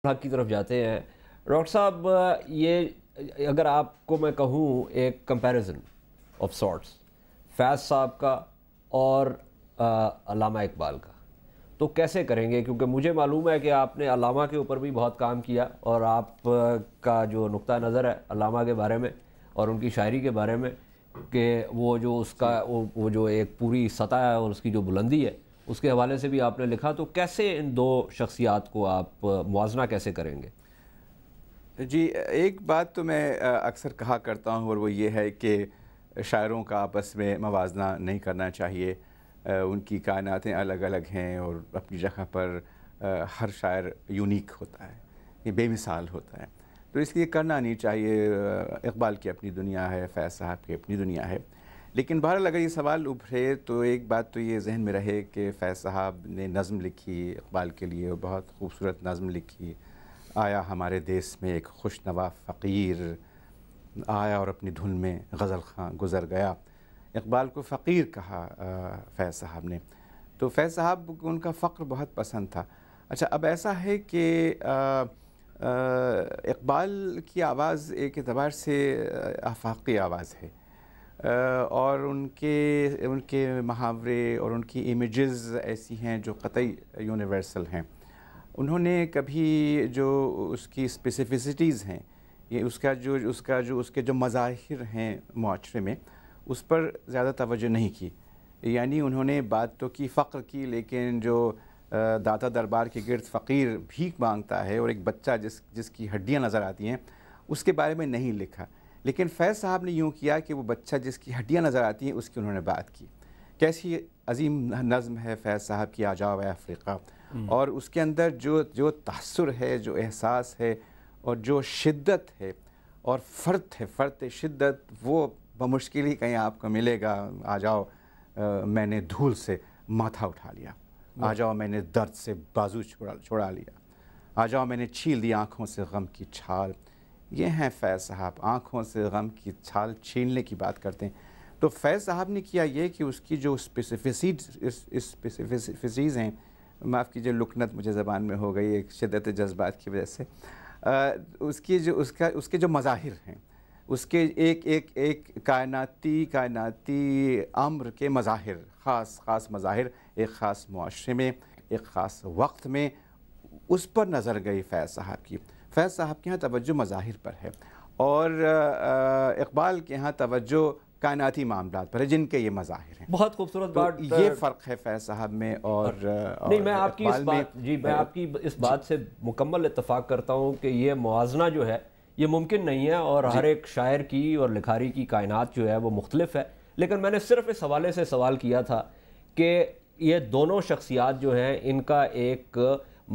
حق کی طرف جاتے ہیں ڈاکٹر صاحب، یہ اگر آپ کو میں کہوں ایک کمپیریزن آف سارٹس فیض صاحب کا اور علامہ اقبال کا، تو کیسے کریں گے؟ کیونکہ مجھے معلوم ہے کہ آپ نے علامہ کے اوپر بھی بہت کام کیا، اور آپ کا جو نقطہ نظر ہے علامہ کے بارے میں اور ان کی شاعری کے بارے میں کہ وہ جو اس کا وہ جو ایک پوری سطح ہے اور اس کی جو بلندی ہے اس کے حوالے سے بھی آپ نے لکھا، تو کیسے ان دو شخصیات کو آپ موازنہ کیسے کریں گے؟ جی، ایک بات تو میں اکثر کہا کرتا ہوں، اور وہ یہ ہے کہ شاعروں کا آپس میں موازنہ نہیں کرنا چاہیے۔ ان کی کائناتیں الگ الگ ہیں اور اپنی جگہ پر ہر شاعر یونیک ہوتا ہے، یہ بے مثال ہوتا ہے، تو اس لیے کرنا نہیں چاہیے۔ اقبال کی اپنی دنیا ہے، فیض صاحب کی اپنی دنیا ہے، لیکن بہرحال اگر یہ سوال ابھرے تو ایک بات تو یہ ذہن میں رہے کہ فیض صاحب نے نظم لکھی اقبال کے لیے، اور بہت خوبصورت نظم لکھی، آیا ہمارے دیس میں ایک خوش نوا فقیر، آیا اور اپنی دھن میں غزل خواں گزر گیا۔ اقبال کو فقیر کہا فیض صاحب نے، تو فیض صاحب کو ان کا فقر بہت پسند تھا۔ اچھا، اب ایسا ہے کہ اقبال کی آواز ایک اعتبار سے آفاقی آواز ہے، اور ان کے محاورے اور ان کی امیجز ایسی ہیں جو قطعی یونیورسل ہیں۔ انہوں نے کبھی جو اس کی اسپیسیفسٹیز ہیں، یہ اس کے جو مظاہر ہیں معاشرے میں، اس پر زیادہ توجہ نہیں کی۔ یعنی انہوں نے بات تو کی فقر کی، لیکن جو داتا دربار کے گرد فقیر بھیک مانگتا ہے اور ایک بچہ جس کی ہڈیاں نظر آتی ہیں، اس کے بارے میں نہیں لکھا۔ لیکن فیض صاحب نے یوں کیا کہ وہ بچہ جس کی ہڈیاں نظر آتی ہیں اس کی انہوں نے بات کی۔ کیسی عظیم نظم ہے فیض صاحب کی آ جاؤ اے افریقہ، اور اس کے اندر جو تاثر ہے، جو احساس ہے، اور جو شدت ہے اور فرط شدت، وہ بمشکل ہی کہیں آپ کو ملے گا۔ آ جاؤ میں نے دھول سے ماتھا اٹھا لیا، آ جاؤ میں نے درد سے بازو چھوڑا لیا، آ جاؤ میں نے چھیل دی آنکھوں سے غم کی چھال۔ یہ ہیں فیض صاحب، آنکھوں سے غم کی چھال چھیلنے کی بات کرتے ہیں۔ تو فیض صاحب نے کیا یہ کہ اس کی جو اسپیسیفسیز ہیں، معاف کیجیے لکنت مجھے زبان میں ہو گئی ایک شدت جذبات کی وجہ سے، اس کے جو مظاہر ہیں، اس کے ایک کائناتی امر کے مظاہر، خاص مظاہر ایک خاص معاشرے میں، ایک خاص وقت میں، اس پر نظر گئی فیض صاحب کی۔ فیض صاحب کے ہاں توجہ مظاہر پر ہے، اور اقبال کے ہاں توجہ کائناتی معاملات پر ہے جن کے یہ مظاہر ہیں۔ بہت خوبصورت بات، یہ فرق ہے فیض صاحب میں اور نہیں، میں آپ کی اس بات سے مکمل اتفاق کرتا ہوں کہ یہ موازنہ جو ہے یہ ممکن نہیں ہے، اور ہر ایک شاعر کی اور لکھاری کی کائنات جو ہے وہ مختلف ہے۔ لیکن میں نے صرف اس حوالے سے سوال کیا تھا کہ یہ دونوں شخصیات جو ہیں ان کا ایک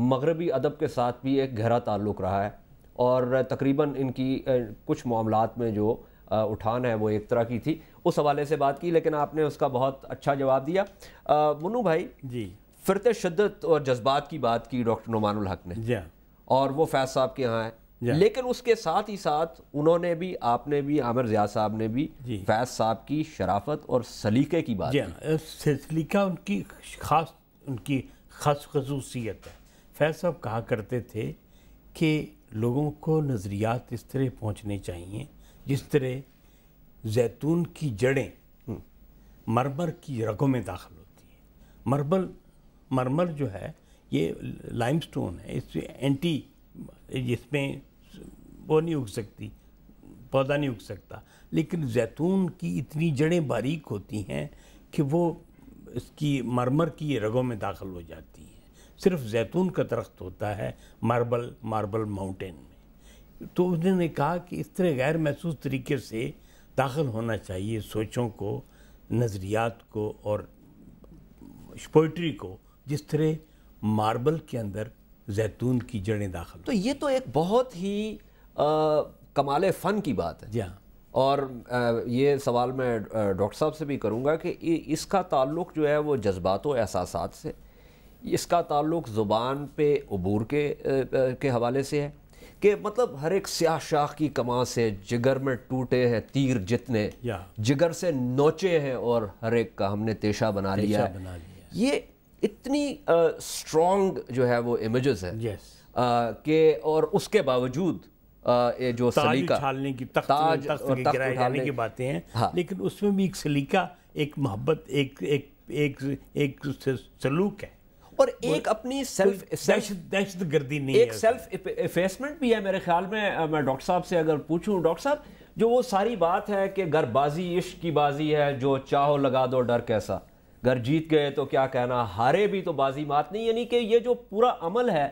مغربی ادب کے ساتھ بھی ایک گہرا تعلق رہا ہے، اور تقریباً ان کی کچھ معاملات میں جو اٹھان ہے وہ ایک طرح کی تھی، اس حوالے سے بات کی، لیکن آپ نے اس کا بہت اچھا جواب دیا۔ منو بھائی، جی، فرط شدت اور جذبات کی بات کی ڈاکٹر نعمان الحق نے، اور وہ فیض صاحب کے ہاں ہے، لیکن اس کے ساتھ ہی ساتھ انہوں نے بھی، آپ نے بھی، عامر ضیاء صاحب نے بھی فیض صاحب کی شرافت اور سلیقے کی بات کی۔ سلیقہ ان کی خاص خصوصیت ہے۔ فیض صاحب کہا کرتے تھے کہ لوگوں کو نظریات اس طرح پہنچنے چاہیے جس طرح زیتون کی جڑیں مرمر کی رگوں میں داخل ہوتی ہیں۔ مرمر جو ہے یہ لائم سٹون ہے، اس میں وہ نہیں اگ سکتی، پودا نہیں اگ سکتا، لیکن زیتون کی اتنی جڑیں باریک ہوتی ہیں کہ وہ اس کی مرمر کی رگوں میں داخل ہو جاتی ہیں۔ صرف زیتون کا درخت ہوتا ہے ماربل ماؤنٹین میں۔ تو انہوں نے کہا کہ اس طرح غیر محسوس طریقے سے داخل ہونا چاہیے سوچوں کو، نظریات کو اور پوئٹری کو، جس طرح ماربل کے اندر زیتون کی جڑیں داخل۔ تو یہ تو ایک بہت ہی کمال فن کی بات ہے۔ جی ہاں، اور یہ سوال میں ڈاکٹر صاحب سے بھی کروں گا کہ اس کا تعلق جو ہے وہ جذبات و احساسات سے، اس کا تعلق زبان پہ عبور کے حوالے سے ہے، کہ مطلب ہر ایک سیاہ شاخ کی کماں سے جگر میں ٹوٹے ہیں تیر جتنے، جگر سے نوچے ہیں اور ہر ایک کا ہم نے تیشہ بنا لیا ہے۔ یہ اتنی اسٹرانگ جو ہے وہ امیجز ہے، کہ اور اس کے باوجود یہ جو تاج سلیقہ اچھالنے کی، تخت کے گرائے جانے کی باتیں ہیں، لیکن اس میں بھی ایک سلیقہ، ایک محبت، ایک سلوک ہے، اور ایک اپنی دہشت گردی نہیں ہے، ایک سیلف ایفیسمنٹ بھی ہے میرے خیال میں ڈاکٹر صاحب سے اگر پوچھوں، ڈاکٹر صاحب جو وہ ساری بات ہے کہ گر بازی عشق کی بازی ہے، جو چاہو لگا دو ڈر کیسا، گر جیت گئے تو کیا کہنا، ہارے بھی تو بازی مات نہیں، یعنی کہ یہ جو پورا عمل ہے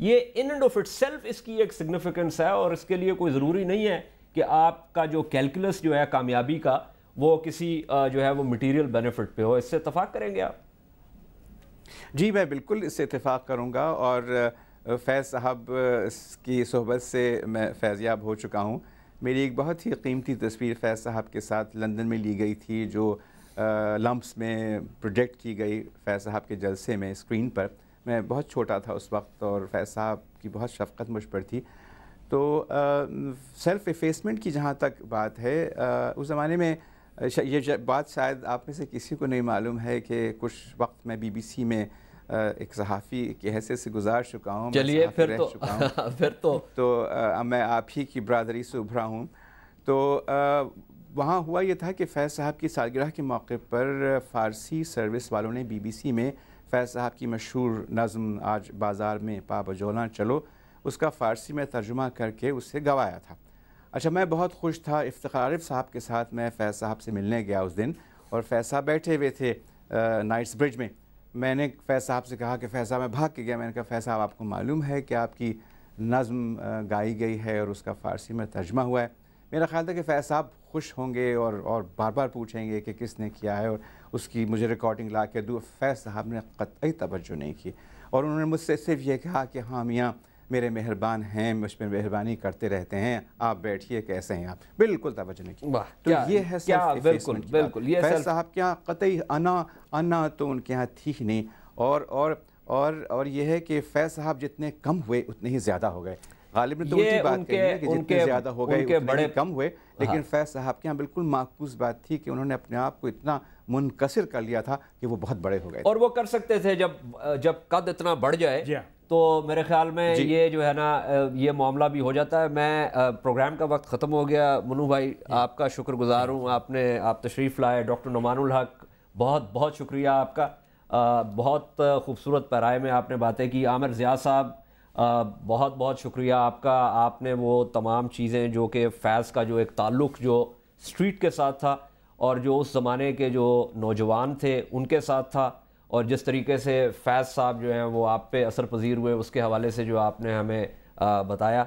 یہ in and of itself اس کی ایک سگنیفیکنس ہے، اور اس کے لیے کوئی ضروری نہیں ہے کہ آپ کا جو کیلکولس جو ہے کامیابی کا وہ کسی جو ہے وہ مٹیریل بینیفٹ پہ ہو. اس سے اتفاق کریں گے آپ؟ جی میں بالکل اس سے اتفاق کروں گا، اور فیض صاحب کی صحبت سے میں فیضیاب ہو چکا ہوں. میری ایک بہت ہی قیمتی تصویر فیض صاحب کے ساتھ لندن میں لی گئی تھی، جو لمپس میں پروجیکٹ کی گئی فیض صاحب کے جلسے میں اسکرین پر. میں بہت چھوٹا تھا اس وقت اور فیض صاحب کی بہت شفقت مجھ پر تھی. تو سیلف ایفیسمنٹ کی جہاں تک بات ہے، اس زمانے میں یہ بات شاید آپ میں سے کسی کو نہیں معلوم ہے کہ کچھ وقت میں BBC میں ایک صحافی کی حیثیت سے گزار چکا ہوں. چلیے پھر تو میں آپ ہی کی برادری سے ابھرا ہوں. تو وہاں ہوا یہ تھا کہ فیض صاحب کی سالگرہ کے موقع پر فارسی سروس والوں نے BBC میں فیض صاحب کی مشہور نظم آج بازار میں پا بجولاں چلو، اس کا فارسی میں ترجمہ کر کے اسے گوایا تھا. اچھا میں بہت خوش تھا. افتخار عارف صاحب کے ساتھ میں فیض صاحب سے ملنے گیا اس دن، اور فیض صاحب بیٹھے ہوئے تھے نائٹس برج میں. میں نے فیض صاحب سے کہا کہ فیض صاحب، میں بھاگ کے گیا، میں نے کہا فیض صاحب آپ کو معلوم ہے کہ آپ کی نظم گائی گئی ہے اور اس کا فارسی میں ترجمہ ہوا ہے. میرا خیال تھا کہ فیض صاحب خوش ہوں گے اور بار بار پوچھیں گے کہ کس نے کیا ہے اور اس کی مجھے ریکارڈنگ لا کے دوں. فیض صاحب نے قطعی توجہ نہیں کی، اور انہوں نے مجھ سے صرف یہ کہا کہ ہاں میاں میرے مہربان ہیں، مجھ پہ مہربانی کرتے رہتے ہیں، آپ بیٹھیے، کیسے ہیں آپ. بالکل توجہ نہیں کی. تو یہ ہے سیلف ایفیسمنٹ. فیض صاحب کے یہاں قطعی انا تو ان کے یہاں تھی ہی نہیں. اور یہ ہے کہ فیض صاحب جتنے کم ہوئے اتنے ہی زیادہ ہو گئے. غالب نے تو الٹی بات کہی ہے کہ جتنے زیادہ ہو گئے اتنے ہی کم ہوئے، لیکن فیض صاحب کے یہاں بالکل معکوس بات تھی کہ انہوں نے اپنے آپ کو اتنا منکسر کر لیا تھا کہ وہ بہت بڑے ہو گئے. اور وہ کر سکتے تھے جب قد اتنا بڑھ جائے تو میرے خیال میں یہ جو ہے نا یہ معاملہ بھی ہو جاتا ہے. میں پروگرام کا وقت ختم ہو گیا. منو بھائی آپ کا شکر گزار ہوں، آپ تشریف لائے. ڈاکٹر نعمان الحق بہت بہت شکریہ آپ کا، بہت خوبصورت پیرائے میں آپ نے باتیں کی. عامر ضیاء صاحب بہت بہت شکریہ آپ کا. آپ نے وہ تمام چیزیں جو کہ فیض کا جو ایک تعلق جو اسٹریٹ کے ساتھ تھا اور جو اس زمانے کے جو نوجوان تھے ان کے ساتھ تھا، اور جس طریقے سے فیض صاحب جو ہیں وہ آپ پہ اثر پذیر ہوئے، اس کے حوالے سے جو آپ نے ہمیں بتایا،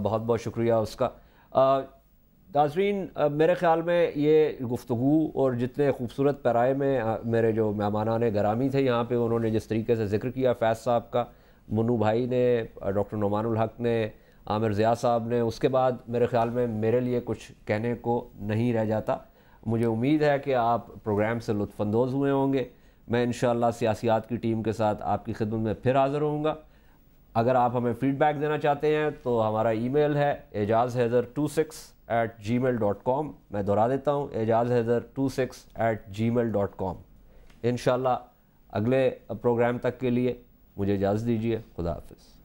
بہت بہت شکریہ اس کا. ناظرین میرے خیال میں یہ گفتگو اور جتنے خوبصورت پیرائے میں میرے جو مہمانان گرامی تھے یہاں پہ، انہوں نے جس طریقے سے ذکر کیا فیض صاحب کا، منو بھائی نے، ڈاکٹر نعمان الحق نے، عامر ضیاء صاحب نے، اس کے بعد میرے خیال میں میرے لیے کچھ کہنے کو نہیں رہ جاتا. مجھے امید ہے کہ آپ پروگرام سے لطف اندوز ہوئے ہوں گے. میں انشاءاللہ سیاسیات کی ٹیم کے ساتھ آپ کی خدمت میں پھر حاضر ہوں گا. اگر آپ ہمیں فیڈ بیک دینا چاہتے ہیں تو ہمارا ای میل ہے اعجازحیدر26@gmail.com. میں دہرا دیتا ہوں، اعجازحیدر26@gmail.com. انشاءاللہ اگلے پروگرام تک کے لیے مجھے اجازت دیجیے. خدا حافظ.